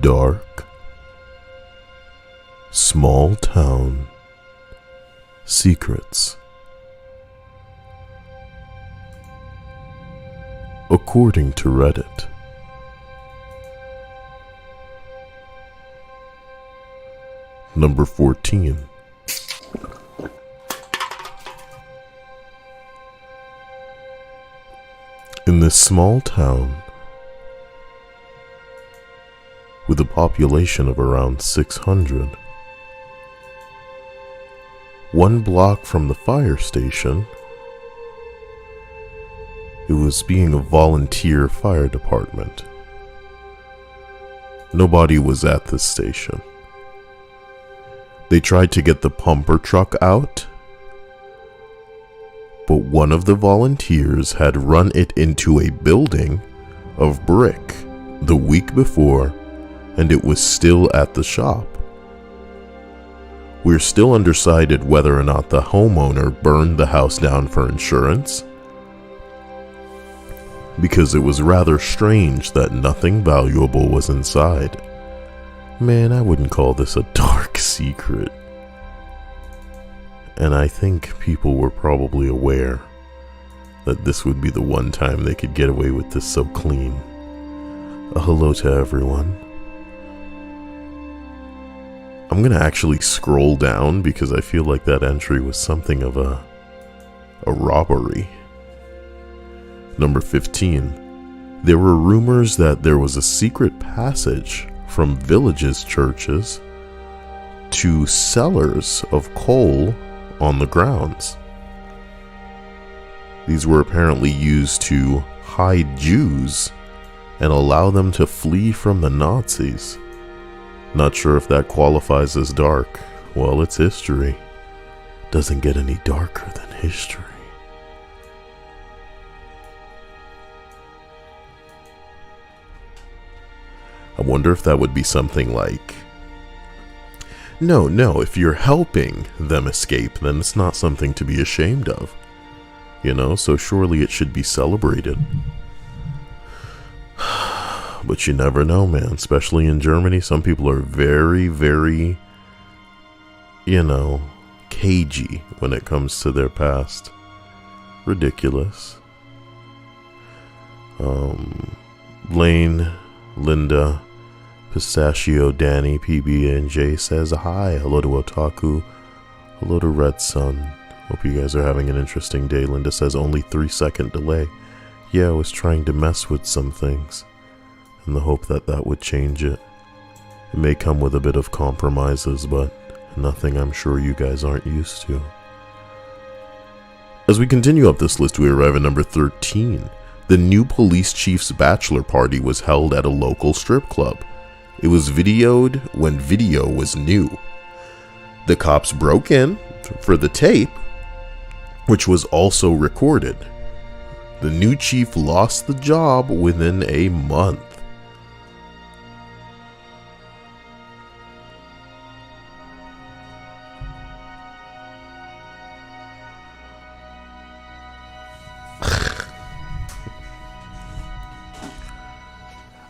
Dark, small town, secrets. According to Reddit, number 14. In this small town, with a population of around 600, one block from the fire station, it was being a volunteer fire department. Nobody was at this station. They tried to get the pumper truck out, but one of the volunteers had run it into a building of brick the week before, and it was still at the shop. We're still undecided whether or not the homeowner burned the house down for insurance, because it was rather strange that nothing valuable was inside. Man, I wouldn't call this a dark secret. And I think people were probably aware that this would be the one time they could get away with this so clean. Hello to everyone. I'm gonna actually scroll down because I feel like that entry was something of a robbery. Number 15. There were rumors that there was a secret passage from villages' churches to cellars of coal on the grounds. These were apparently used to hide Jews and allow them to flee from the Nazis. Not sure if that qualifies as dark. Well, it's history. Doesn't get any darker than history. I wonder if that would be something like, no, if you're helping them escape, then it's not something to be ashamed of. You know, so surely it should be celebrated. But you never know, man. Especially in Germany, some people are very, very, cagey when it comes to their past. Ridiculous. Lane, Linda, Pistachio, Danny, PB, and J says hi. Hello to Otaku. Hello to Red Sun. Hope you guys are having an interesting day. Linda says only 3-second delay. Yeah, I was trying to mess with some things in the hope that that would change it. It may come with a bit of compromises, but nothing I'm sure you guys aren't used to. As we continue up this list, we arrive at number 13. The new police chief's bachelor party was held at a local strip club. It was videoed when video was new. The cops broke in for the tape, which was also recorded. The new chief lost the job within a month.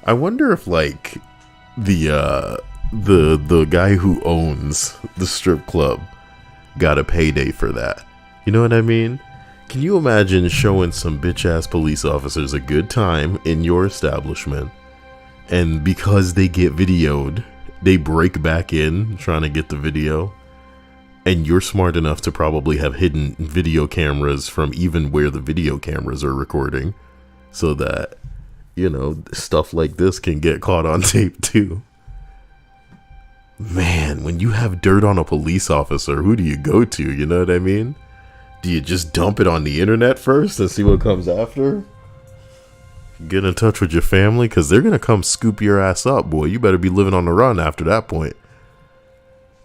I wonder if the guy who owns the strip club got a payday for that. You know what I mean? Can you imagine showing some bitch ass police officers a good time in your establishment, and because they get videoed, they break back in trying to get the video, and you're smart enough to probably have hidden video cameras from even where the video cameras are recording, so that stuff like this can get caught on tape too. Man, when you have dirt on a police officer, who do you go to? You know what I mean? Do you just dump it on the internet first and see what comes after? Get in touch with your family, because they're going to come scoop your ass up, boy. You better be living on the run after that point.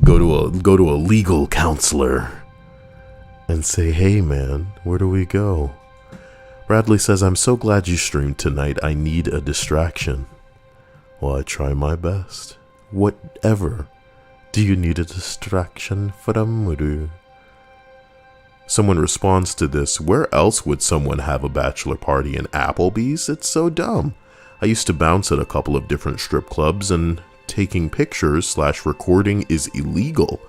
Go to a legal counselor and say, hey man, where do we go? Bradley says, I'm so glad you streamed tonight. I need a distraction. Well, I try my best. Whatever do you need a distraction from? Someone responds to this, where else would someone have a bachelor party? In Applebee's? It's so dumb. I used to bounce at a couple of different strip clubs, and taking pictures / recording is illegal,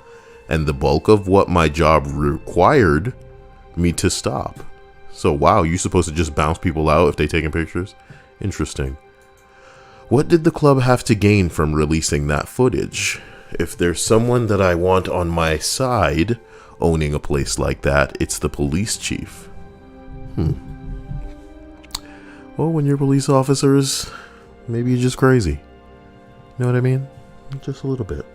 and the bulk of what my job required me to stop. So wow, you're supposed to just bounce people out if they taking pictures? Interesting. What did the club have to gain from releasing that footage? If there's someone that I want on my side owning a place like that, it's the police chief. Well, when you're police officers, maybe you're just crazy. You know what I mean? Just a little bit.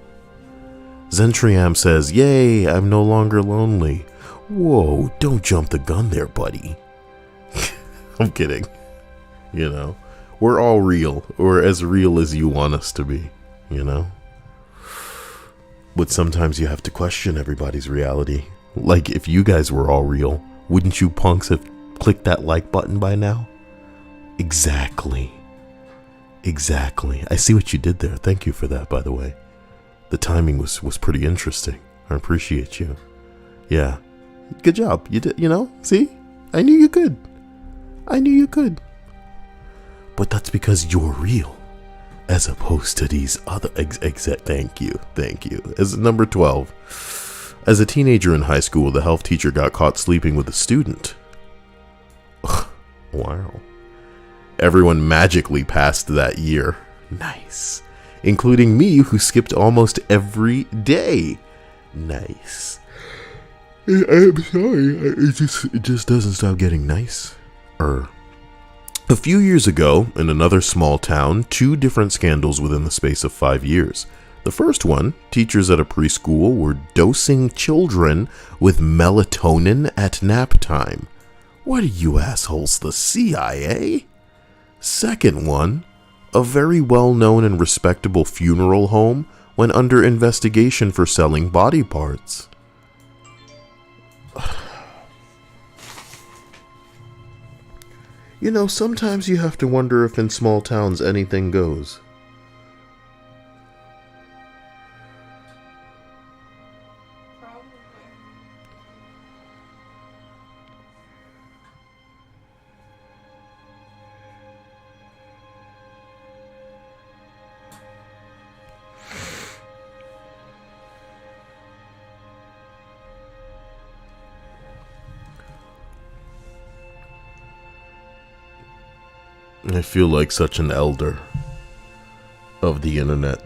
Zentriam says, "Yay, I'm no longer lonely." Whoa, don't jump the gun there, buddy. I'm kidding. You know, we're all real, or as real as you want us to be, you know? But sometimes you have to question everybody's reality. Like, if you guys were all real, wouldn't you punks have clicked that like button by now? Exactly. I see what you did there. Thank you for that, by the way. The timing was pretty interesting. I appreciate you. Yeah. Good job. You did, you know? See? I knew you could. But that's because you're real, as opposed to these other Thank you. As number 12. As a teenager in high school, the health teacher got caught sleeping with a student. Wow. Everyone magically passed that year. Nice. Including me, who skipped almost every day. Nice. I'm sorry. It just doesn't stop getting nice. A few years ago, in another small town, 2 different scandals within the space of 5 years. The first one, teachers at a preschool were dosing children with melatonin at nap time. What are you assholes, the CIA? Second one, a very well-known and respectable funeral home went under investigation for selling body parts. You know, sometimes you have to wonder if in small towns anything goes. I feel like such an elder of the internet,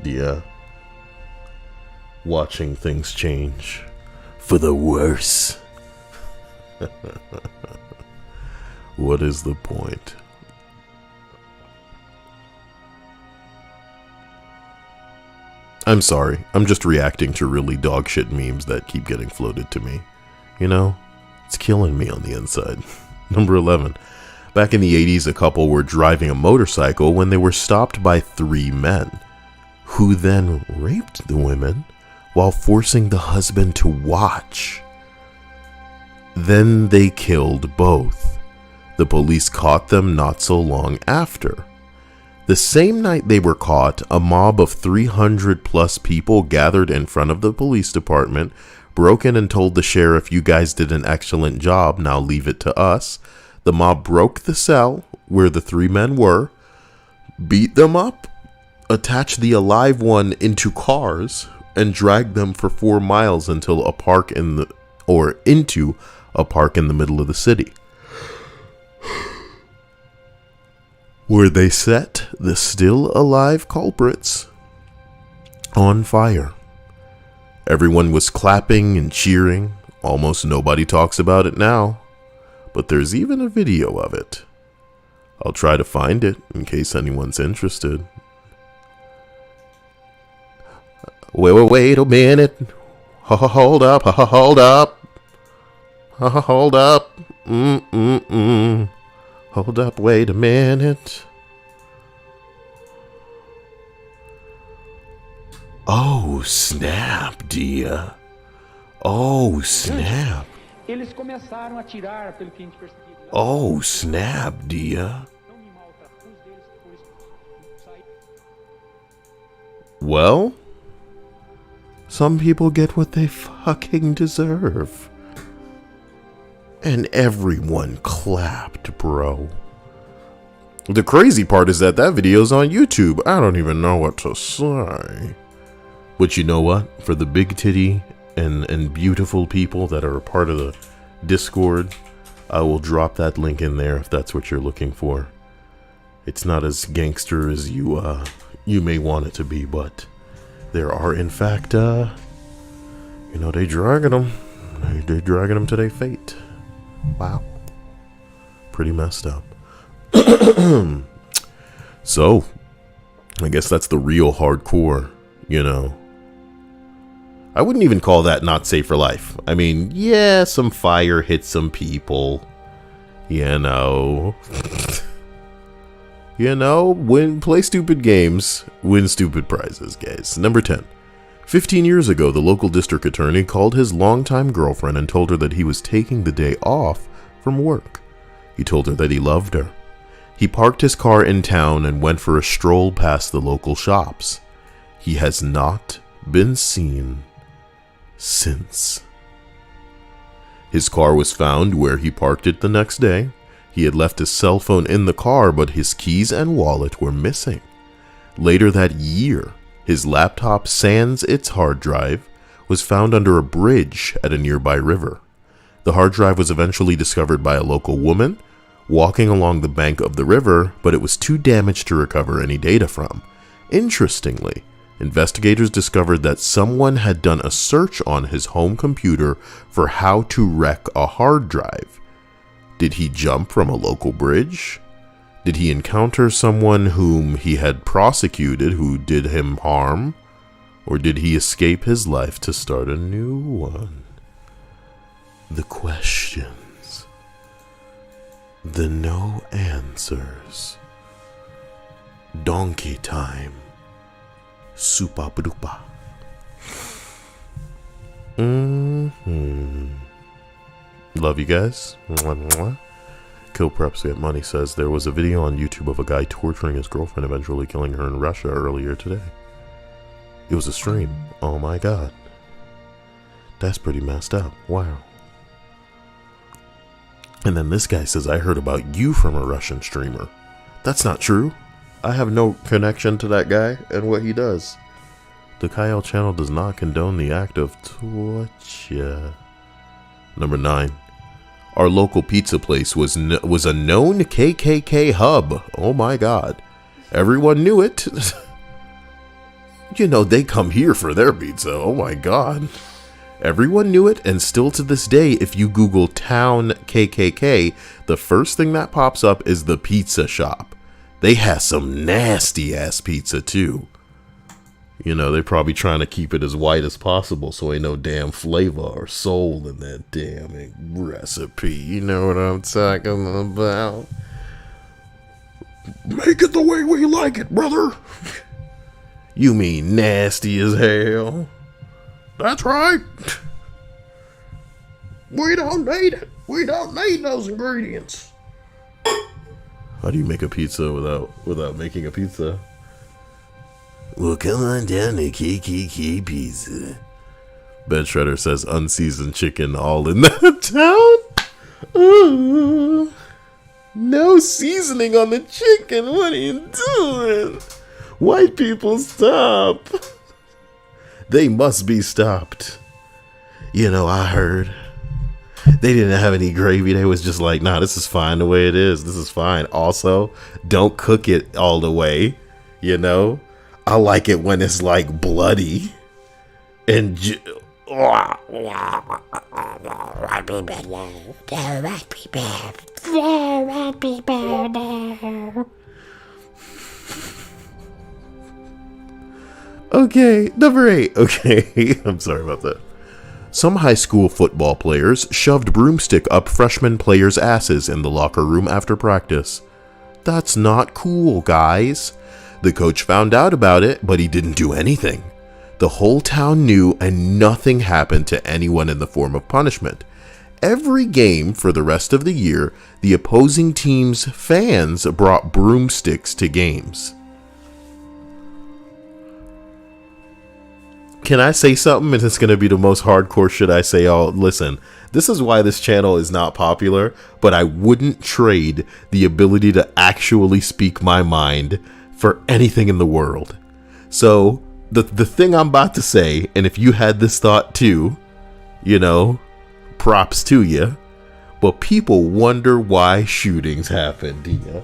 watching things change for the worse. What is the point? I'm sorry, I'm just reacting to really dogshit memes that keep getting floated to me. You know, it's killing me on the inside. Number 11. Back in the 80s, a couple were driving a motorcycle when they were stopped by 3 men, who then raped the women while forcing the husband to watch. Then they killed both. The police caught them not so long after. The same night they were caught, a mob of 300 plus people gathered in front of the police department, broke in and told the sheriff, "You guys did an excellent job, now leave it to us." The mob broke the cell where the 3 men were, beat them up, attached the alive one into cars, and dragged them for 4 miles until into a park in the middle of the city, where they set the still alive culprits on fire. Everyone was clapping and cheering. Almost nobody talks about it now, but there's even a video of it. I'll try to find it in case anyone's interested. Wait a minute. Hold up. Hold up. Hold up, wait a minute. Oh, snap, dear. Oh, snap. Eles começaram a atirar, pelo que a gente percebeu. Oh, snap, dear. Well, some people get what they fucking deserve. And everyone clapped, bro. The crazy part is that video's on YouTube. I don't even know what to say. But you know what? For the big titty and beautiful people that are a part of the Discord, I will drop that link in there if that's what you're looking for. It's not as gangster as you may want it to be, but there are in fact, they dragging them. They dragging them to their fate. Wow. Pretty messed up. So, I guess that's the real hardcore, I wouldn't even call that not safe for life. I mean, yeah, some fire hit some people. Play stupid games, win stupid prizes, guys. Number 10. 15 years ago, the local district attorney called his longtime girlfriend and told her that he was taking the day off from work. He told her that he loved her. He parked his car in town and went for a stroll past the local shops. He has not been seen since. His car was found where he parked it the next day. He had left his cell phone in the car, but his keys and wallet were missing. Later that year, his laptop, sans its hard drive, was found under a bridge at a nearby river. The hard drive was eventually discovered by a local woman walking along the bank of the river, but it was too damaged to recover any data from. Interestingly, investigators discovered that someone had done a search on his home computer for how to wreck a hard drive. Did he jump from a local bridge? Did he encounter someone whom he had prosecuted who did him harm? Or did he escape his life to start a new one? The questions. The no answers. Donkey time. Super duper. Love you guys. Mwah, mwah. Kill Preps Get Money says there was a video on YouTube of a guy torturing his girlfriend, eventually killing her in Russia earlier today. It was a stream. Oh my god. That's pretty messed up. Wow. And then this guy says, I heard about you from a Russian streamer. That's not true. I have no connection to that guy and what he does. The Kyle channel does not condone the act of torture. Number 9. Our local pizza place was a known KKK hub. Oh my god. Everyone knew it. They come here for their pizza. Oh my god. Everyone knew it, and still to this day, if you Google town KKK, the first thing that pops up is the pizza shop. They have some nasty ass pizza too. They're probably trying to keep it as white as possible so ain't no damn flavor or soul in that damn recipe. You know what I'm talking about? Make it the way we like it, brother. You mean nasty as hell? That's right. We don't need it. We don't need those ingredients. How do you make a pizza without making a pizza? Well, come on down to KKK Pizza. Bed Shredder says unseasoned chicken all in that town. Ooh, no seasoning on the chicken. What are you doing? White people, stop. They must be stopped. I heard they didn't have any gravy. They was just like, nah, this is fine the way it is. This is fine. Also, don't cook it all the way. I like it when it's like bloody and okay, number 8. Okay, I'm sorry about that. Some high school football players shoved broomstick up freshman players' asses in the locker room after practice. That's not cool, guys. The coach found out about it, but he didn't do anything. The whole town knew, and nothing happened to anyone in the form of punishment. Every game for the rest of the year, the opposing team's fans brought broomsticks to games. Can I say something? And it's going to be the most hardcore shit I say. Oh, listen, this is why this channel is not popular, but I wouldn't trade the ability to actually speak my mind for anything in the world. So the thing I'm about to say, and if you had this thought too, you know, props to you. But people wonder why shootings happen, Dia.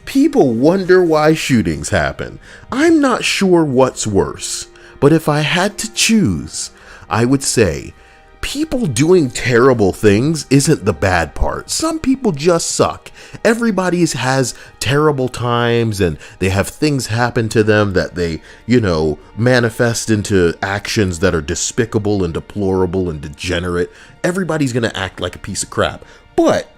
People wonder why shootings happen. I'm not sure what's worse, but if I had to choose, I would say people doing terrible things isn't the bad part. Some people just suck. Everybody has terrible times and they have things happen to them that they, you know, manifest into actions that are despicable and deplorable and degenerate. Everybody's going to act like a piece of crap. But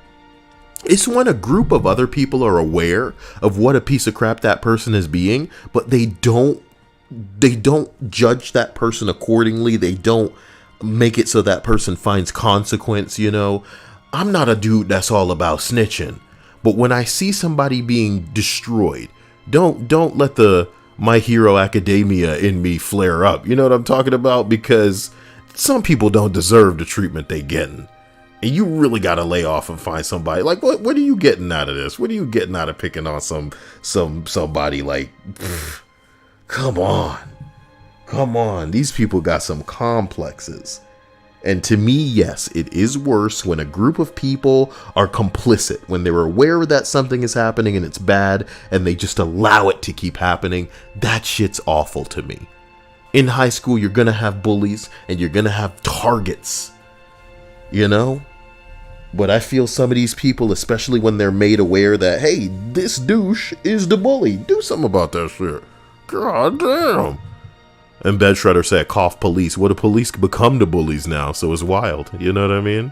it's when a group of other people are aware of what a piece of crap that person is being, but they don't judge that person accordingly. They don't make it so that person finds consequence, you know. I'm not a dude that's all about snitching, but when I see somebody being destroyed, don't let the My Hero Academia in me flare up. You know what I'm talking about? Because some people don't deserve the treatment they getting. And you really got to lay off and find somebody. Like, what are you getting out of this? What are you getting out of picking on somebody like, pff, come on. These people got some complexes. And to me, yes, it is worse when a group of people are complicit, when they're aware that something is happening and it's bad and they just allow it to keep happening. That shit's awful to me. In high school, you're going to have bullies and you're going to have targets, you know? But I feel some of these people, especially when they're made aware that, hey, this douche is the bully. Do something about that shit. God damn. And Bed Shredder said, cough police. Well, the police become the bullies now, so it's wild. You know what I mean?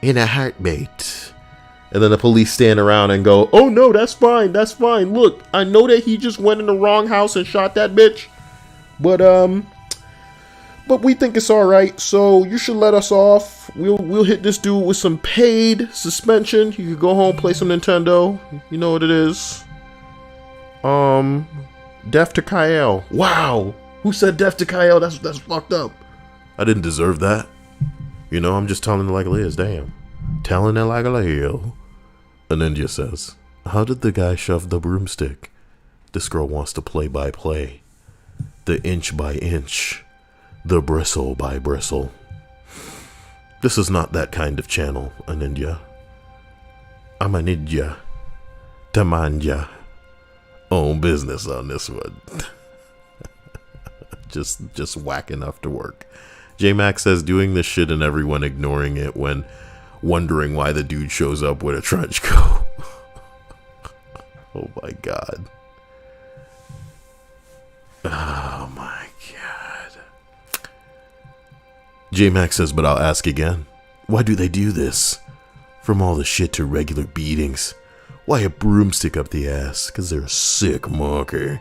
In a heartbeat. And then the police stand around and go, oh no, that's fine. Look, I know that he just went in the wrong house and shot that bitch. But we think it's all right, so you should let us off. We'll hit this dude with some paid suspension. You can go home, play some Nintendo. You know what it is. Death to Kyle. Wow. Who said death to Kyle? That's fucked up. I didn't deserve that. You know, I'm just telling it like it is. Damn. Telling it like it is. And then just says, how did the guy shove the broomstick? This girl wants to play by play. The inch by inch. The bristle by bristle. This is not that kind of channel, Anindya. I'm a ninja. To mind ya own business on this one. just whack enough to work. J-Max says doing this shit and everyone ignoring it when wondering why the dude shows up with a trench coat. Oh my god. Oh my god. J-Max says, but I'll ask again. Why do they do this? From all the shit to regular beatings. Why a broomstick up the ass? Because they're a sick monkey.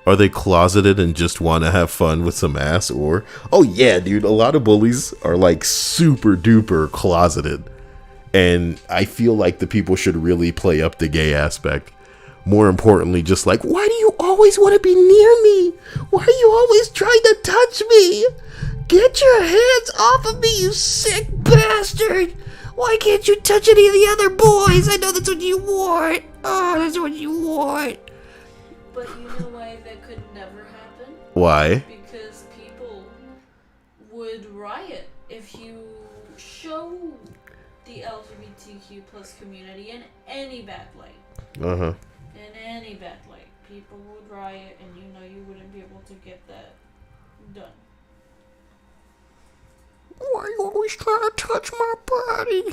Are they closeted and just want to have fun with some ass? Or, oh yeah, dude, a lot of bullies are like super duper closeted. And I feel like the people should really play up the gay aspect. More importantly, just like, why do you always want to be near me? Why are you always trying to touch me? Get your hands off of me, you sick bastard! Why can't you touch any of the other boys? I know that's what you want. Oh, that's what you want. But you know why that could never happen? Why? Because people would riot if you show the LGBTQ plus community in any bad light. Uh-huh. In any bad light. People would riot and you know you wouldn't be able to get that done. Why are you always trying to touch my body?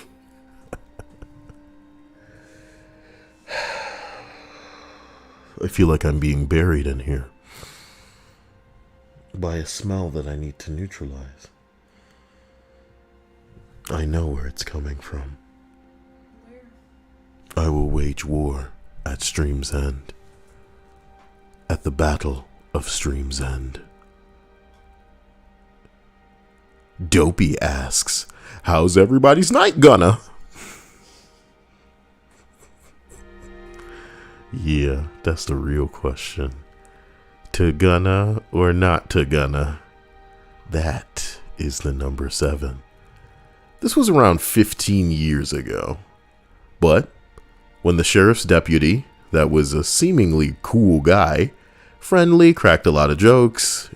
I feel like I'm being buried in here by a smell that I need to neutralize. I know where it's coming from. Where? I will wage war at Stream's End. At the Battle of Stream's End. Dopey asks, how's everybody's night gonna? Yeah, that's the real question. To gonna or not to gonna? That is the number 7. This was around 15 years ago. But when the sheriff's deputy, that was a seemingly cool guy, friendly, cracked a lot of jokes,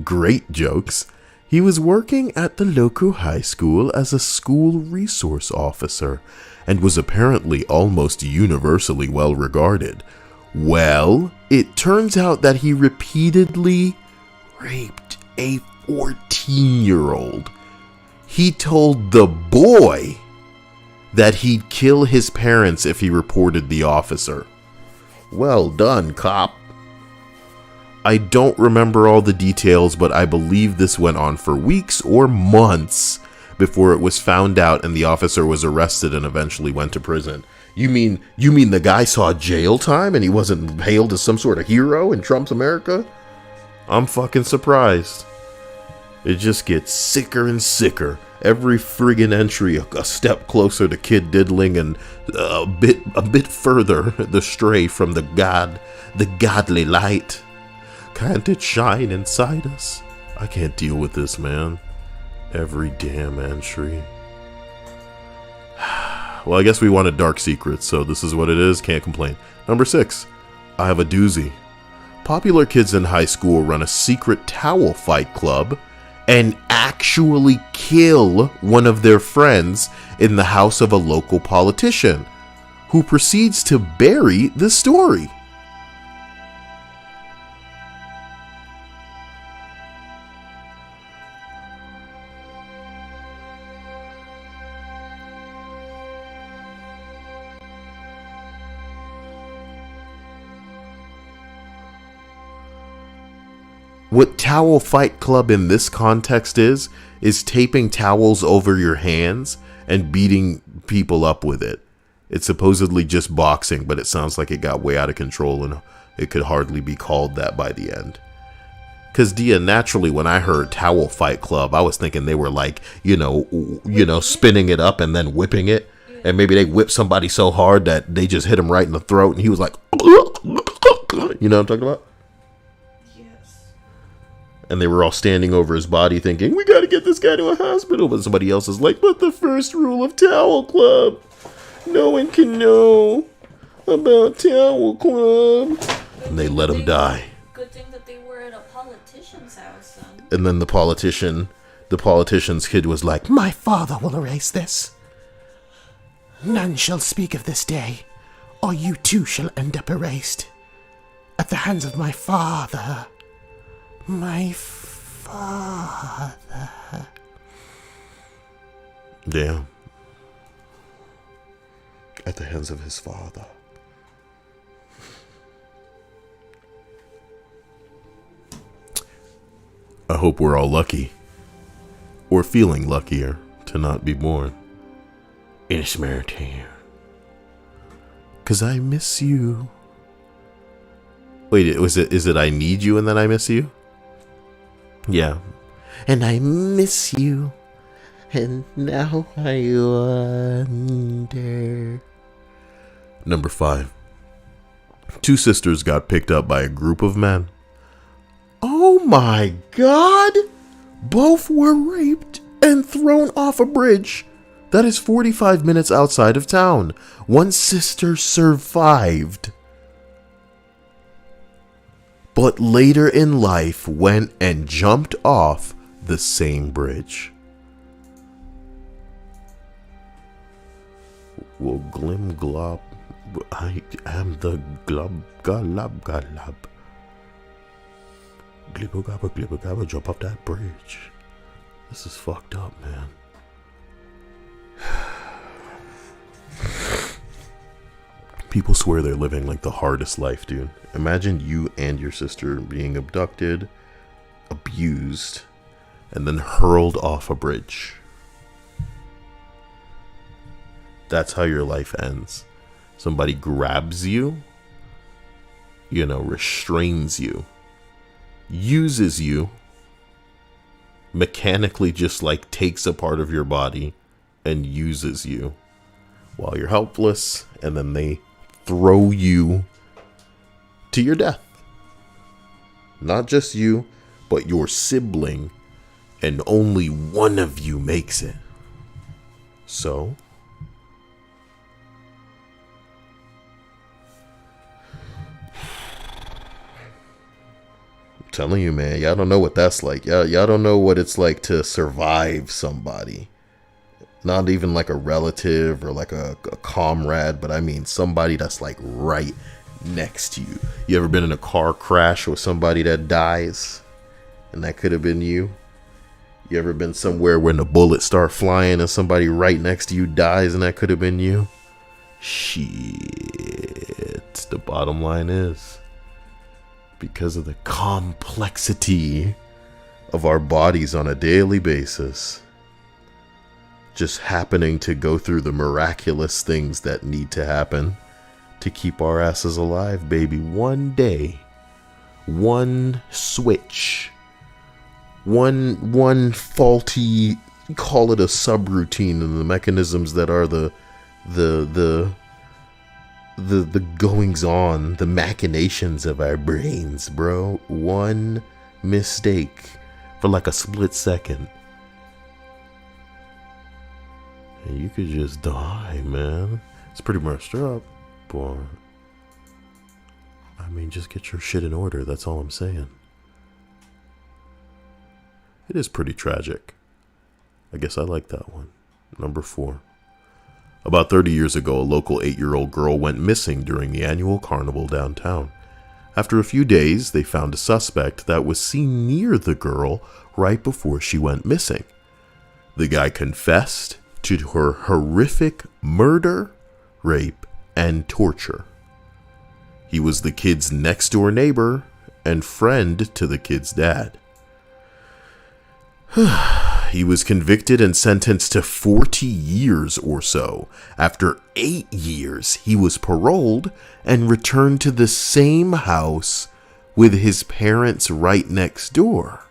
great jokes, he was working at the local high school as a school resource officer and was apparently almost universally well regarded. Well, it turns out that he repeatedly raped a 14-year-old. He told the boy that he'd kill his parents if he reported the officer. Well done, cop. I don't remember all the details, but I believe this went on for weeks or months before it was found out and the officer was arrested and eventually went to prison. You mean the guy saw jail time and he wasn't hailed as some sort of hero in Trump's America? I'm fucking surprised. It just gets sicker and sicker. Every friggin' entry a step closer to kid diddling and a bit further the stray from the godly light. Can't it shine inside us? I can't deal with this, man. Every damn entry. Well, I guess we wanted dark secrets, so this is what it is. Can't complain. Number 6. I have a doozy. Popular kids in high school run a secret towel fight club and actually kill one of their friends in the house of a local politician, who proceeds to bury the story. What Towel Fight Club in this context is taping towels over your hands and beating people up with it. It's supposedly just boxing, but it sounds like it got way out of control and it could hardly be called that by the end. Because, Dia, naturally, when I heard Towel Fight Club, I was thinking they were like, spinning it up and then whipping it. And maybe they whipped somebody so hard that they just hit him right in the throat and he was like, you know what I'm talking about? And they were all standing over his body thinking, we got to get this guy to a hospital. But somebody else is like, but the first rule of Towel Club, no one can know about Towel Club. And they let him die. Good thing that they were at a politician's house then. And then the politician's kid was like, my father will erase this. None shall speak of this day, or you too shall end up erased at the hands of my father. My father. Damn. At the hands of his father. I hope we're all lucky, or feeling luckier, to not be born in America. 'Cause I miss you. Wait, is it I need you and then I miss you? Yeah. And I miss you. And now I wonder. Number 5. 2 sisters got picked up by a group of men. Oh my God! Both were raped and thrown off a bridge that is 45 minutes outside of town. One sister survived, but later in life went and jumped off the same bridge. Well, glim glob, I am the glob galab galab. Glibbo gabba, jump off that bridge. This is fucked up, man. People swear they're living like the hardest life, dude. Imagine you and your sister being abducted, abused, and then hurled off a bridge. That's how your life ends. Somebody grabs you, restrains you, uses you, mechanically just like takes a part of your body and uses you while you're helpless, and then they throw you to your death. Not just you, but your sibling, and only one of you makes it. So, I'm telling you, man, y'all don't know what that's like. Y'all don't know what it's like to survive somebody. Not even like a relative or like a comrade, but I mean somebody that's like right next to you. You ever been in a car crash with somebody that dies? And that could have been you? You ever been somewhere when the bullets start flying and somebody right next to you dies and that could have been you? Shit. The bottom line is, because of the complexity of our bodies on a daily basis, just happening to go through the miraculous things that need to happen to keep our asses alive, baby. One day, one switch, one faulty, call it a subroutine, and the mechanisms that are the goings on, the machinations of our brains, bro. One mistake for like a split second, and you could just die, man. It's pretty messed up, but I mean, just get your shit in order. That's all I'm saying. It is pretty tragic. I guess I like that one. Number 4. About 30 years ago, a local 8-year-old girl went missing during the annual carnival downtown. After a few days, they found a suspect that was seen near the girl right before she went missing. The guy confessed to her horrific murder, rape, and torture. He was the kid's next-door neighbor and friend to the kid's dad. He was convicted and sentenced to 40 years or so. After 8 years, he was paroled and returned to the same house with his parents right next door,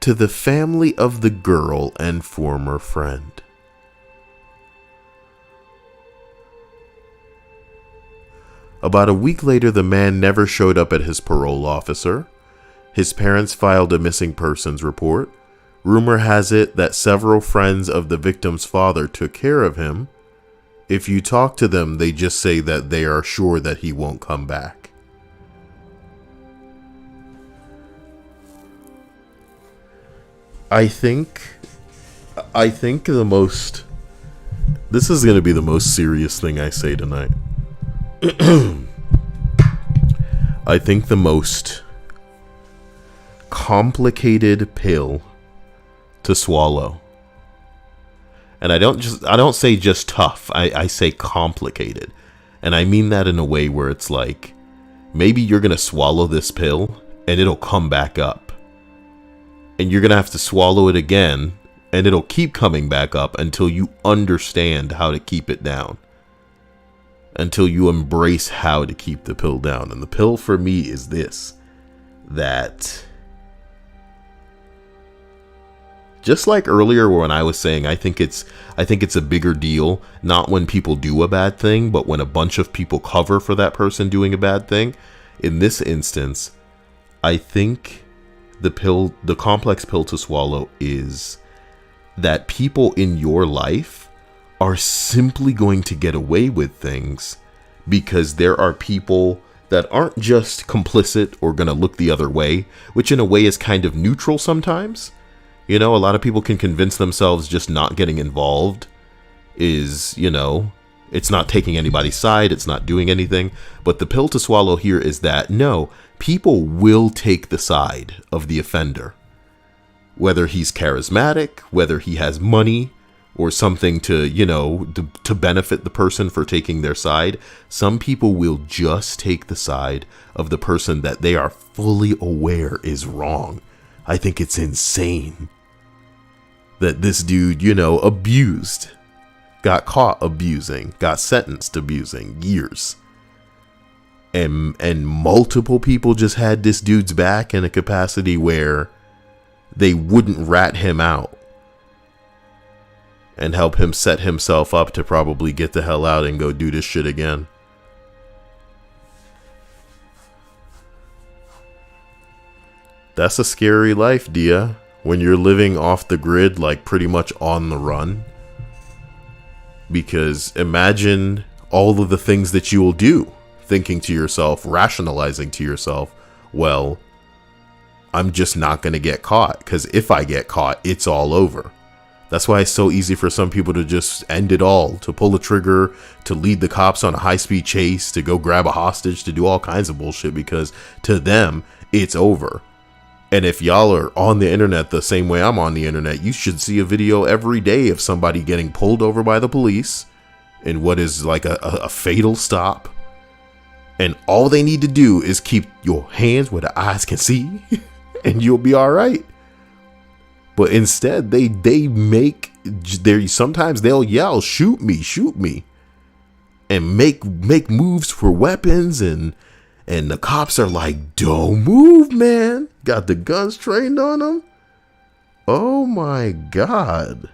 to the family of the girl and former friend. About a week later, the man never showed up at his parole officer. His parents filed a missing persons report. Rumor has it that several friends of the victim's father took care of him. If you talk to them, they just say that they are sure that he won't come back. I think the most... This is going to be the most serious thing I say tonight. I think the most complicated pill to swallow, and I don't say just tough, I say complicated, and I mean that in a way where it's like, maybe you're gonna swallow this pill and it'll come back up, and you're gonna have to swallow it again and it'll keep coming back up until you understand how to keep it down, until you embrace how to keep the pill down. And the pill for me is this, that just like earlier when I was saying, I think it's a bigger deal, not when people do a bad thing, but when a bunch of people cover for that person doing a bad thing. In this instance, I think the complex pill to swallow is that people in your life are simply going to get away with things because there are people that aren't just complicit or going to look the other way, which in a way is kind of neutral sometimes. You know, a lot of people can convince themselves just not getting involved is, you know, it's not taking anybody's side, it's not doing anything. But the pill to swallow here is that, no, people will take the side of the offender. Whether he's charismatic, whether he has money, or something to, you know, to benefit the person for taking their side. Some people will just take the side of the person that they are fully aware is wrong. I think it's insane that this dude, you know, abused, got caught abusing, got sentenced abusing years. And multiple people just had this dude's back in a capacity where they wouldn't rat him out and help him set himself up to probably get the hell out and go do this shit again. That's a scary life, Dia. When you're living off the grid, like pretty much on the run. Because imagine all of the things that you will do, thinking to yourself, rationalizing to yourself, well, I'm just not going to get caught, because if I get caught, it's all over. That's why it's so easy for some people to just end it all, to pull a trigger, to lead the cops on a high-speed chase, to go grab a hostage, to do all kinds of bullshit, because to them, it's over. And if y'all are on the internet the same way I'm on the internet, you should see a video every day of somebody getting pulled over by the police in what is like a fatal stop. And all they need to do is keep your hands where the eyes can see and you'll be all right. But instead, sometimes they'll yell, shoot me, and make moves for weapons, and the cops are like, don't move, man. Got the guns trained on them. Oh my God.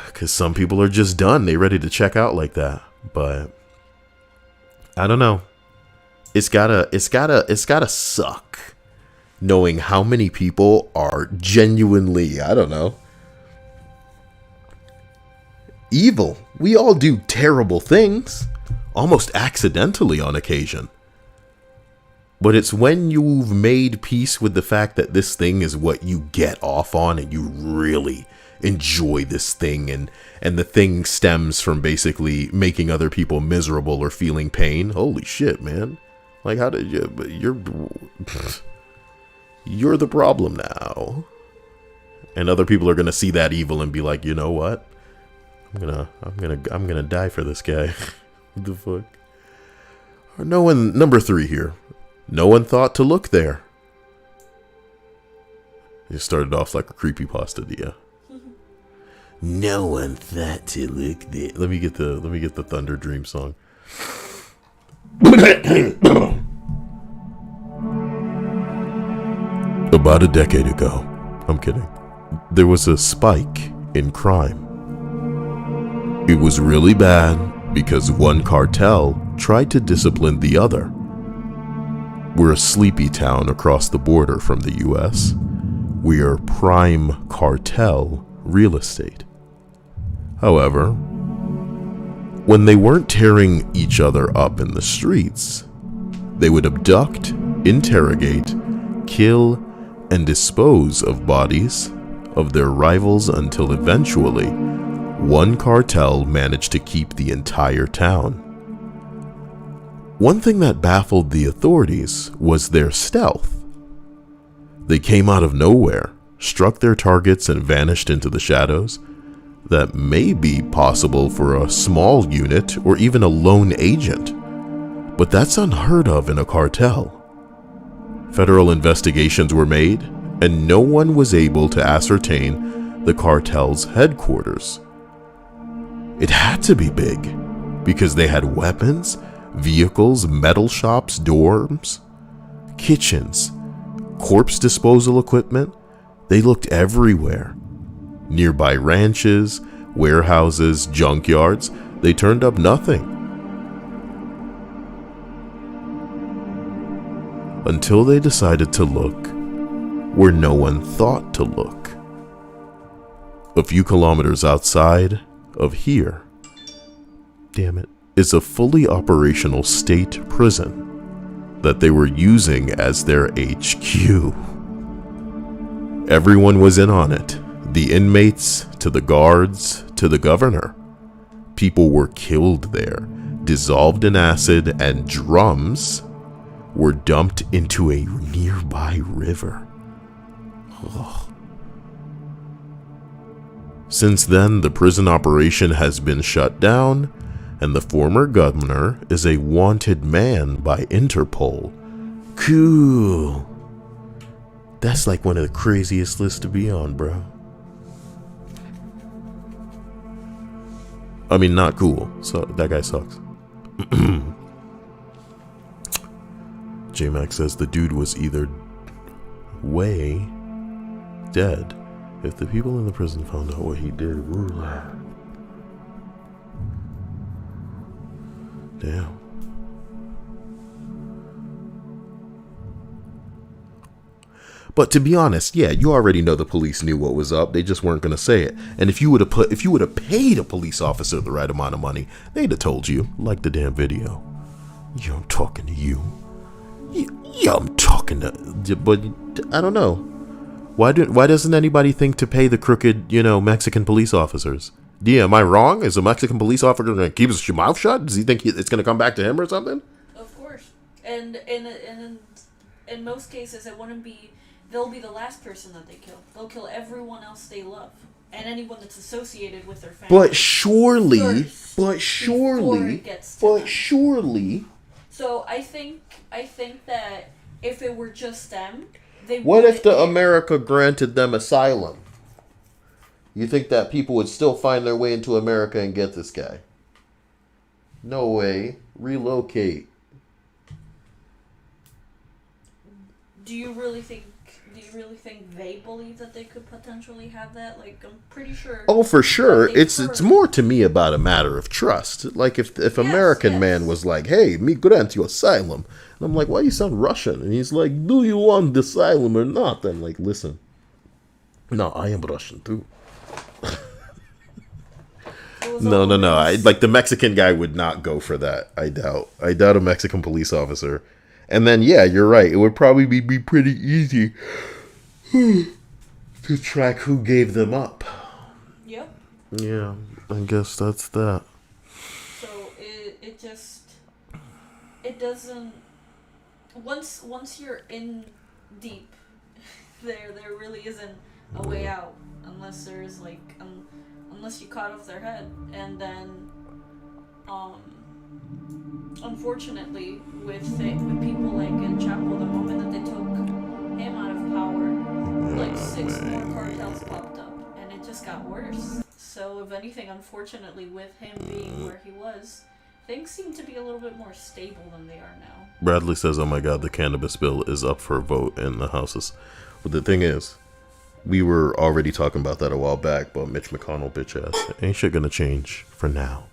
Because some people are just done. They ready to check out like that. But I don't know. It's gotta suck knowing how many people are genuinely, I don't know, evil. We all do terrible things, almost accidentally on occasion. But it's when you've made peace with the fact that this thing is what you get off on and you really enjoy this thing, and the thing stems from basically making other people miserable or feeling pain. Holy shit, man. Like, how did you're the problem now. And other people are going to see that evil and be like, you know what? I'm gonna die for this guy. What the fuck? No one, number 3 here. No one thought to look there. It started off like a creepypasta, Dia. No one thought to look there. Let me get the Thunder Dream song. About a decade ago, I'm kidding, there was a spike in crime. It was really bad because one cartel tried to discipline the other. We're a sleepy town across the border from the US. We are prime cartel real estate. However, when they weren't tearing each other up in the streets, they would abduct, interrogate, kill, and dispose of bodies of their rivals until eventually one cartel managed to keep the entire town. One thing that baffled the authorities was their stealth. They came out of nowhere, struck their targets, and vanished into the shadows. That may be possible for a small unit or even a lone agent, but that's unheard of in a cartel. Federal investigations were made, and no one was able to ascertain the cartel's headquarters. It had to be big, because they had weapons, vehicles, metal shops, dorms, kitchens, corpse disposal equipment. They looked everywhere. Nearby ranches, warehouses, junkyards. They turned up nothing. Until they decided to look where no one thought to look. A few kilometers outside of here, damn it, is a fully operational state prison that they were using as their HQ. Everyone was in on it. The inmates, to the guards, to the governor. People were killed there, dissolved in acid, and drums were dumped into a nearby river. Ugh. Since then, the prison operation has been shut down, and the former governor is a wanted man by Interpol. Cool. That's like one of the craziest lists to be on, bro. I mean, not cool. So that guy sucks. J-Mac says the dude was either way dead if the people in the prison found out what he did. Damn. But to be honest, yeah, you already know the police knew what was up. They just weren't going to say it. And if you would have paid a police officer the right amount of money, they'd have told you, like the damn video. Yeah, I'm talking to you. Yeah, I'm talking to. But I don't know. Why doesn't anybody think to pay the crooked, Mexican police officers? Yeah, am I wrong? Is a Mexican police officer going to keep his mouth shut? Does he think it's going to come back to him or something? Of course. And in most cases, it wouldn't be. They'll be the last person that they kill. They'll kill everyone else they love. And anyone that's associated with their family. But surely. So I think that if it were just them, they What if the America granted them asylum? You think that people would still find their way into America and get this guy? No way. Relocate. Do you really think they believe that they could potentially have that? Like, I'm pretty sure. Oh, for sure. It's more to me about a matter of trust. Like if American man was like, "Hey, me grant you asylum," and I'm like, "Why you sound Russian?" And he's like, "Do you want the asylum or not?" I'm like, "Listen, no, I am Russian too." No. Like the Mexican guy would not go for that. I doubt a Mexican police officer. And then, yeah, you're right. It would probably be pretty easy to track who gave them up. Yep. Yeah, I guess that's that. So it doesn't. Once you're in deep, there really isn't a way out unless there's unless you cut off their head, and then unfortunately, with people like El Chapo, the moment that they took him out of power, 6 more cartels popped up, and it just got worse. So, if anything, unfortunately, with him being where he was, things seem to be a little bit more stable than they are now. Bradley says, "Oh my God, the cannabis bill is up for a vote in the houses." But the thing is, we were already talking about that a while back, but Mitch McConnell, bitch ass, ain't shit gonna change for now.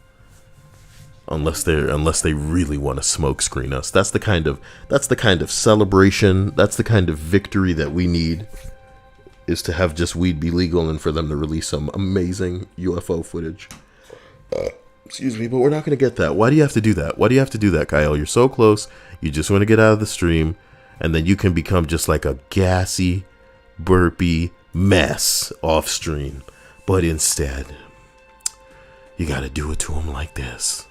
Unless they really want to smoke screen us. That's the kind of celebration, that's the kind of victory that we need, is to have just weed be legal and for them to release some amazing UFO footage. Excuse me, but we're not going to get that. Why do you have to do that? Kyle? You're so close. You just want to get out of the stream, and then you can become just like a gassy, burpy mess off stream. But instead, you got to do it to them like this.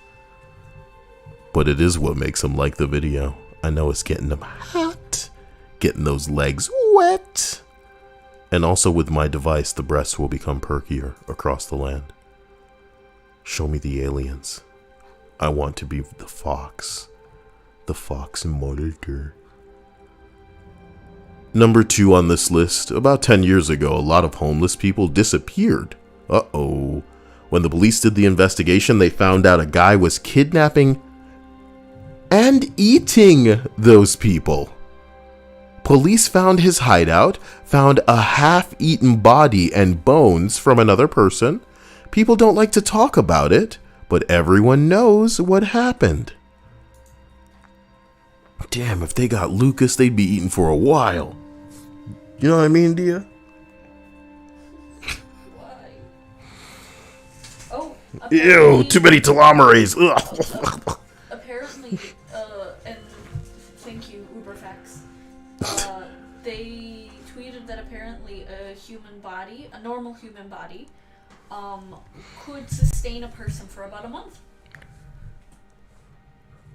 But it is what makes them like the video. I know it's getting them hot, getting those legs wet. And also with my device, the breasts will become perkier across the land. Show me the aliens. I want to be the fox monitor. Number 2 on this list. About 10 years ago, a lot of homeless people disappeared. Uh-oh. When the police did the investigation, they found out a guy was kidnapping and eating those people. Police found his hideout, found a half-eaten body and bones from another person. People don't like to talk about it, but everyone knows what happened. Damn, if they got Lucas, they'd be eating for a while. You know what I mean, Dia? Why? Oh. Ew, too many telomerase. Apparently, and thank you, Uberfax. They tweeted that apparently a normal human body, could sustain a person for about a month.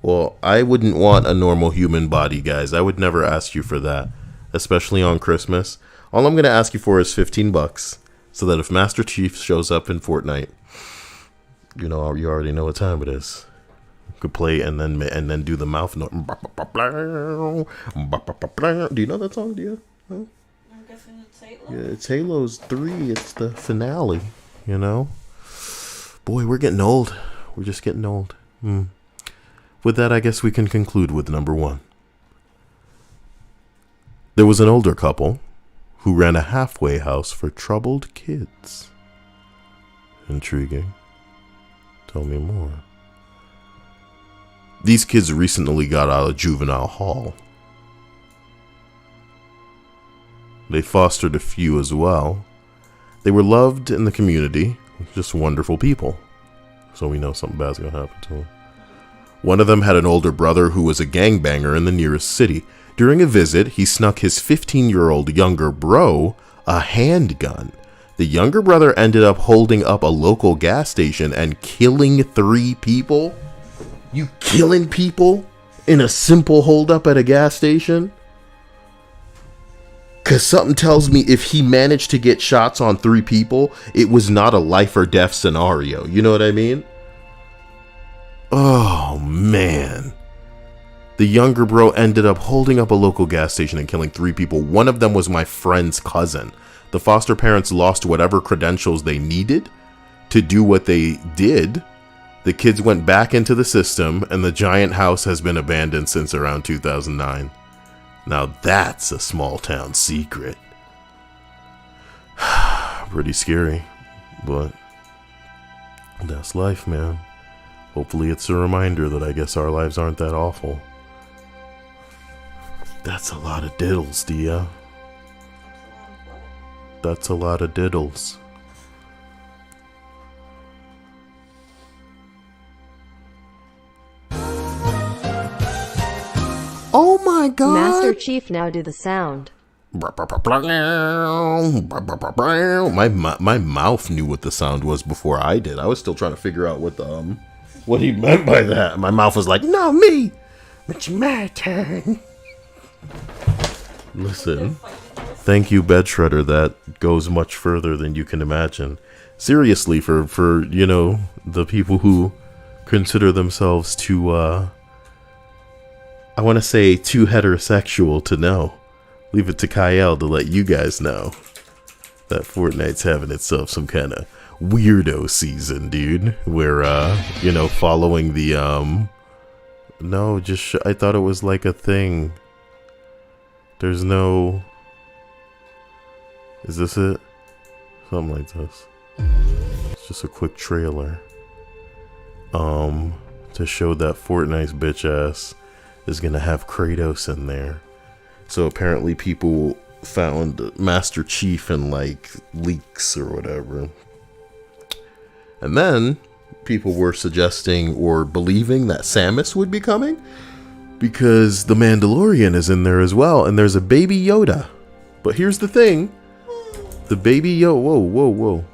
Well, I wouldn't want a normal human body, guys. I would never ask you for that, especially on Christmas. All I'm going to ask you for is $15, so that if Master Chief shows up in Fortnite, you already know what time it is. You could play and then do the mouth note. Do you know that song, Dia? Huh? I'm guessing it's Halo. Yeah, it's Halo's 3. It's the finale, Boy, we're getting old. We're just getting old. With that, I guess we can conclude with number 1. There was an older couple who ran a halfway house for troubled kids. Intriguing. Tell me more. These kids recently got out of juvenile hall. They fostered a few as well. They were loved in the community, just wonderful people. So we know something bad's gonna happen to them. One of them had an older brother who was a gangbanger in the nearest city. During a visit, he snuck his 15-year-old younger bro a handgun. The younger brother ended up holding up a local gas station and killing 3 people. You killing people in a simple holdup at a gas station? Because something tells me if he managed to get shots on 3 people, it was not a life or death scenario. You know what I mean? Oh, man. The younger bro ended up holding up a local gas station and killing 3 people. One of them was my friend's cousin. The foster parents lost whatever credentials they needed to do what they did. The kids went back into the system, and the giant house has been abandoned since around 2009. Now that's a small town secret. Pretty scary, but that's life, man. Hopefully it's a reminder that I guess our lives aren't that awful. That's a lot of diddles, Dia. That's a lot of diddles. Oh my god! Master Chief, now do the sound. My mouth knew what the sound was before I did. I was still trying to figure out what he meant by that. My mouth was like, "No, me. It's my turn." Listen, thank you, Bed Shredder. That goes much further than you can imagine. Seriously, for you know, the people who consider themselves too I want to say too heterosexual to know. Leave it to Kyle to let you guys know that Fortnite's having itself some kind of weirdo season, dude. Where, you know, following the, no, just, I thought it was like a thing. There's no, is this it? Something like this. It's just a quick trailer. To show that Fortnite's bitch ass is gonna have Kratos in there. So apparently people found Master Chief in like leaks or whatever. And then people were suggesting or believing that Samus would be coming because the Mandalorian is in there as well, and there's a baby Yoda. But here's the thing. The baby Yoda, whoa.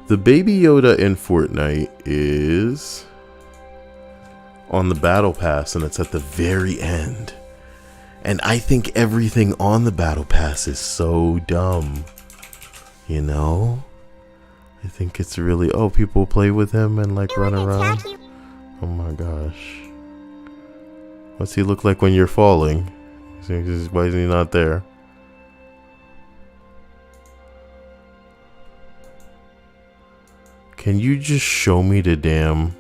The baby Yoda in Fortnite is on the battle pass, and it's at the very end. And I think everything on the battle pass is so dumb. You know? I think it's really, oh, people play with him and like run around. Oh my gosh. What's he look like when you're falling? Why is he not there? Can you just show me the damn...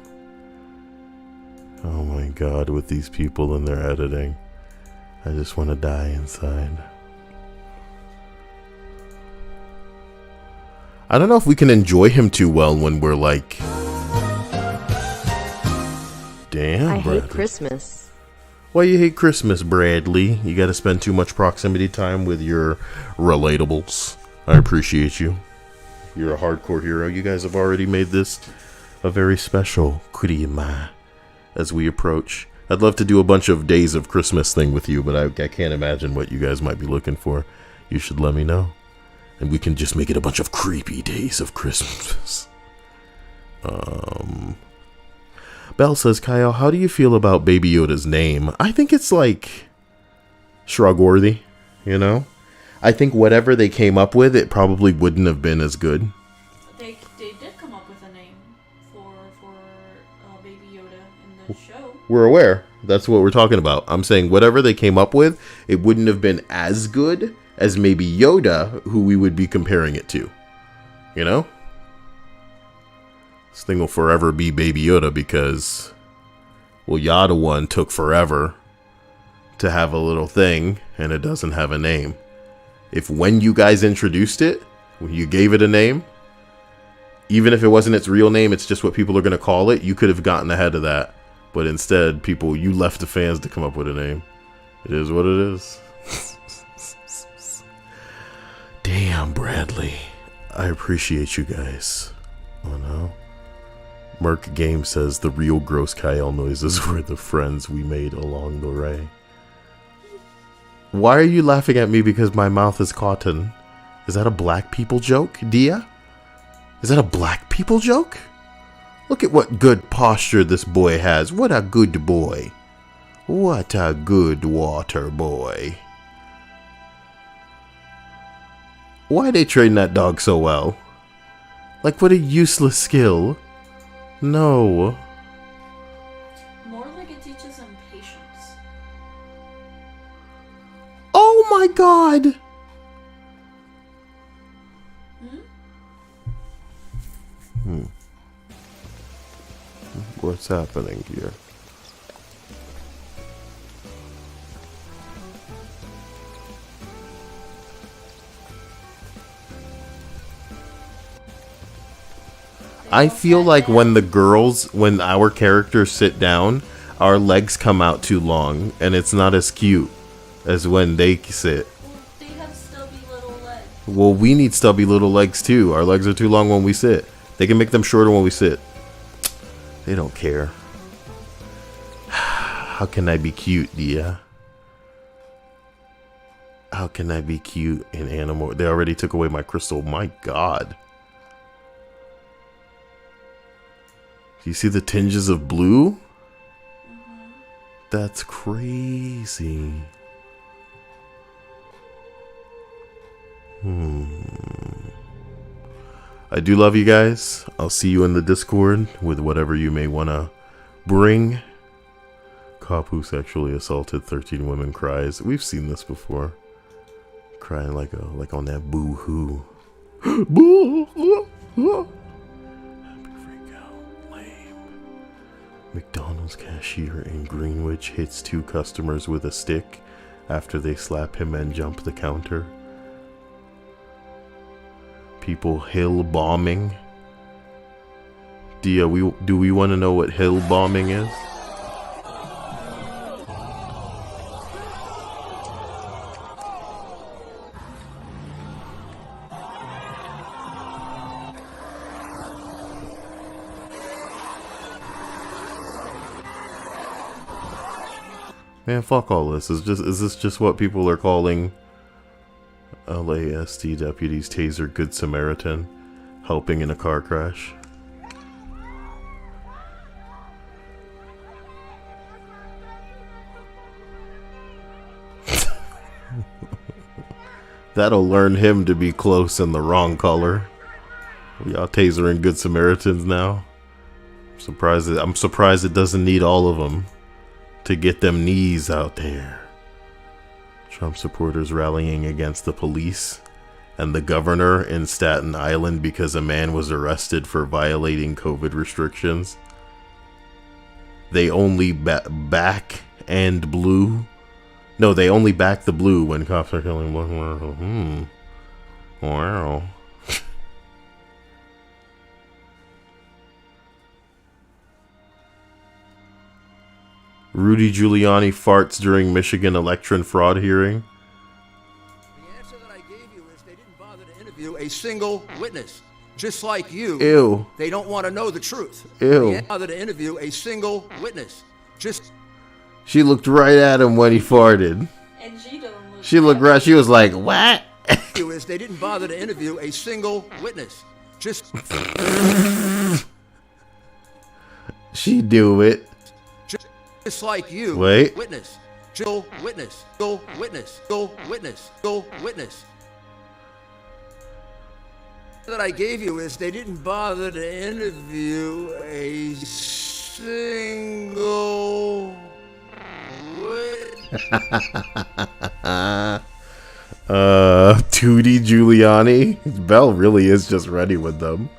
Oh my god, with these people and their editing. I just want to die inside. I don't know if we can enjoy him too well when we're like... Damn, I Bradley. hate Christmas. Why you hate Christmas, Bradley? You gotta spend too much proximity time with your relatables. I appreciate you. You're a hardcore hero. You guys have already made this a very special Kurima as we approach. I'd love to do a bunch of days of Christmas thing with you, but I can't imagine what you guys might be looking for. You should let me know. And we can just make it a bunch of creepy days of Christmas. Belle says, Kyle, how do you feel about Baby Yoda's name? I think it's like shrug-worthy, you know? I think whatever they came up with, it probably wouldn't have been as good. They did come up with a name for Baby Yoda in the show. We're aware. That's what we're talking about. I'm saying whatever they came up with, it wouldn't have been as good as maybe Yoda, who we would be comparing it to. You know? This thing will forever be Baby Yoda because, well, Yoda one took forever to have a little thing, and it doesn't have a name. If when you guys introduced it, when you gave it a name, even if it wasn't its real name, it's just what people are going to call it, you could have gotten ahead of that. But instead, you left the fans to come up with a name. It is what it is. Damn, Bradley. I appreciate you guys. Oh no. Merc Game says the real gross Kyle noises were the friends we made along the way. Why are you laughing at me because my mouth is cotton? Is that a black people joke, Dia? Is that a black people joke? Look at what good posture this boy has. What a good boy. What a good water boy. Why they train that dog so well? Like, what a useless skill. No. More like it teaches him patience. Oh my god! What's happening here? I feel like when our characters sit down, our legs come out too long, and it's not as cute as when they sit. Well, they have stubby little legs. Well, we need stubby little legs too. Our legs are too long when we sit. They can make them shorter when we sit. They don't care. How can I be cute, Dia? How can I be cute in animal? They already took away my crystal. My god. Do you see the tinges of blue? That's crazy. I do love you guys. I'll see you in the Discord with whatever you may want to bring. Cop who sexually assaulted 13 women cries. We've seen this before. Crying like on that boo-hoo. Boo-hoo. McDonald's cashier in Greenwich hits 2 customers with a stick after they slap him and jump the counter. People hill bombing. Dia, do we want to know what hill bombing is? Man, fuck all this. Is this just what people are calling LASD deputies taser Good Samaritan helping in a car crash? That'll learn him to be close in the wrong color. Y'all tasering Good Samaritans now. I'm surprised it doesn't need all of them to get them knees out there. Trump supporters rallying against the police and the governor in Staten Island because a man was arrested for violating COVID restrictions. They only back and blue. No, they only back the blue when cops are killing black people. Wow. Rudy Giuliani farts during Michigan election fraud hearing. The answer that I gave you is they didn't bother to interview a single witness. Just like you. Ew. They don't want to know the truth. Ew. They didn't bother to interview a single witness. She looked right at him when he farted. And she don't look. She looked right. She was like, "What?" Is they didn't bother to interview a single witness. She do it. Just like you. Wait. Witness. Go witness. Go witness. Go witness. Go witness. That I gave you is they didn't bother to interview a single witness. Tootie Giuliani. Belle really is just ready with them.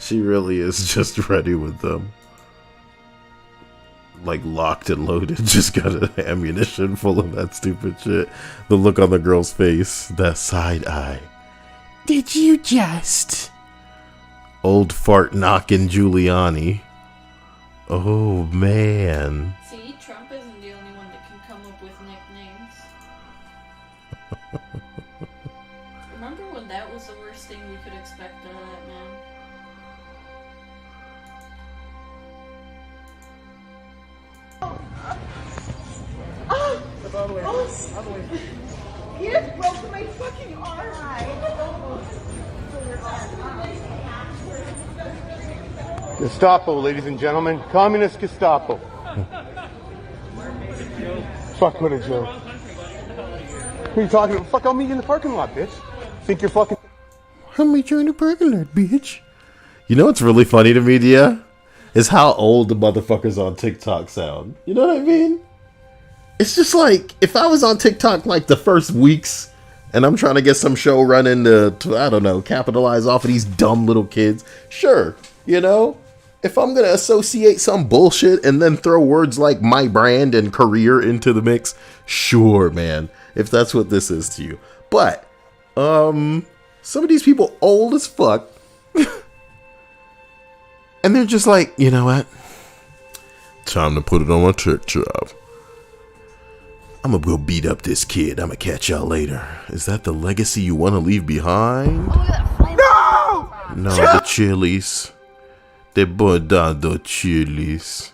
She really is just ready with them. Like locked and loaded, just got an ammunition full of that stupid shit. The look on the girl's face, that side eye. Did you just? Old fart knocking Giuliani. Oh man. See, Trump isn't the only one that can come up with nicknames. Remember when that was You just broke my fucking arm. Gestapo, ladies and gentlemen. Communist Gestapo. Fuck, what a joke. Who are you talking about? Fuck, I'll meet you in the parking lot, bitch. Think you're fucking... I'll meet you in the parking lot, bitch. You know what's really funny to me, Dia? Is how old the motherfuckers on TikTok sound. You know what I mean? It's just like, if I was on TikTok like the first weeks, and I'm trying to get some show running to I don't know, capitalize off of these dumb little kids, sure, you know? If I'm going to associate some bullshit and then throw words like my brand and career into the mix, sure, man, if that's what this is to you. But, some of these people old as fuck, and they're just like, you know what? Time to put it on my TikTok. I'm gonna go beat up this kid. I'm gonna catch y'all later. Is that the legacy you want to leave behind? No! No, the chilies. They burned down the chilies.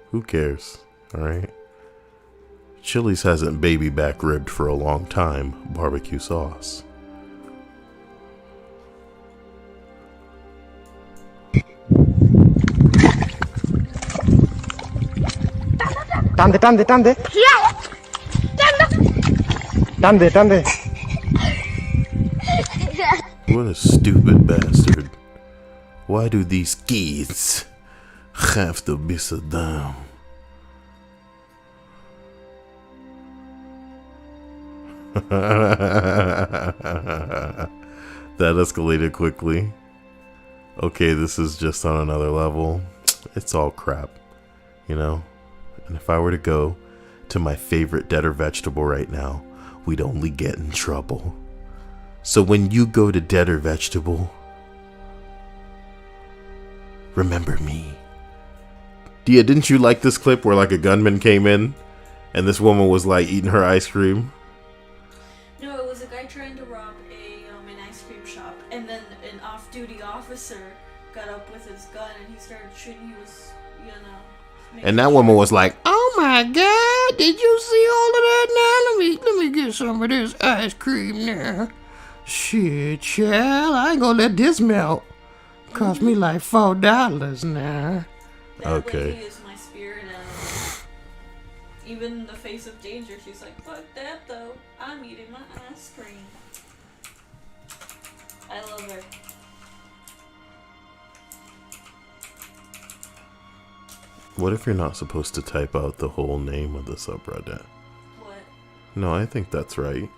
Who cares? Alright. Chili's hasn't baby back ribbed for a long time. Barbecue sauce. Tande, tande, tande. Tande, tande. What a stupid bastard. Why do these kids have to be so dumb? That escalated quickly. Okay, this is just on another level. It's all crap, you know? And if I were to go to my favorite dead or vegetable right now, we'd only get in trouble. So when you go to dead or vegetable, remember me. Dia, didn't you like this clip where like a gunman came in and this woman was like eating her ice cream? No, it was a guy trying to rob an ice cream shop, and then an off-duty officer got up with his gun and he started shooting. He was, you know. And that woman was like, "Oh my God, did you see all of that now? Let me get some of this ice cream now. Shit, child, I ain't gonna let this melt. Cost me like $4 now." That Okay. lady is my spirit animal. Even in the face of danger, she's like, "Fuck that though. I'm eating my ice cream." I love her. What if you're not supposed to type out the whole name of the subreddit? What? No, I think that's right.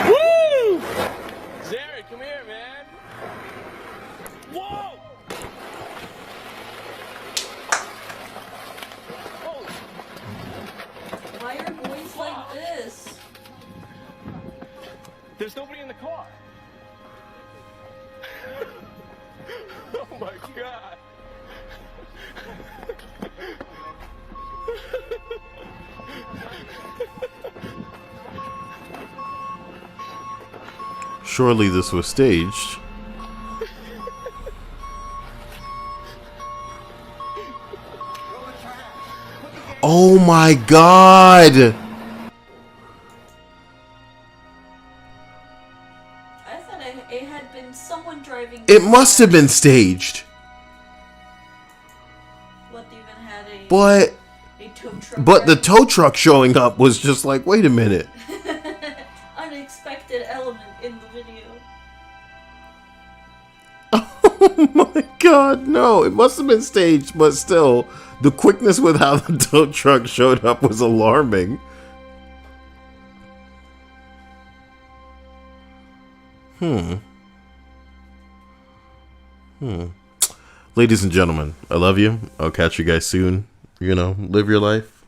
Woo! Zary, come here, man. Whoa! Holy. Why are boys like this? There's nobody in the car. Oh my God. Surely this was staged. Oh my God! I thought it had been someone driving. It must have been staged. What even had a But tow truck? the tow truck showing up was just like, wait a minute. Unexpected element in the video. Oh my God, no. It must have been staged, but still, the quickness with how the tow truck showed up was alarming. Ladies and gentlemen, I love you. I'll catch you guys soon. You know, live your life.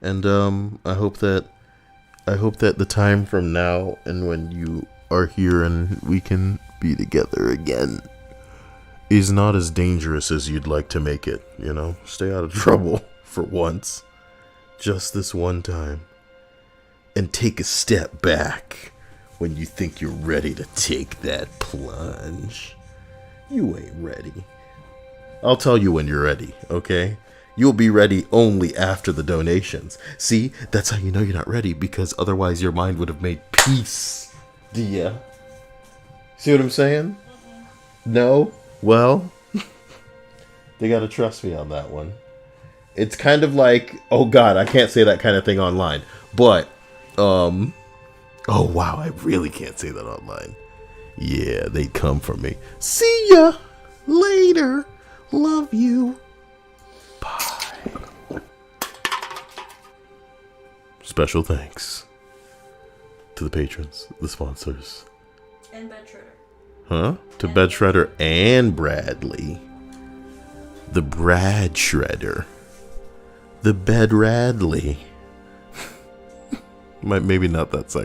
And I hope that the time from now and when you are here and we can be together again is not as dangerous as you'd like to make it, you know? Stay out of trouble for once. Just this one time. And take a step back when you think you're ready to take that plunge. You ain't ready. I'll tell you when you're ready, okay? You'll be ready only after the donations. See, that's how you know you're not ready, because otherwise your mind would have made peace. Do ya? See what I'm saying? No? Well, they gotta trust me on that one. It's kind of like, oh god, I can't say that kind of thing online. But, oh wow, I really can't say that online. Yeah, they'd come for me. See ya later. Love you. Bye. Special thanks to the patrons, the sponsors. And Bed Shredder. Huh? To Bed Shredder and Bradley. The Brad Shredder. The Bed Radley. Maybe not that sexy.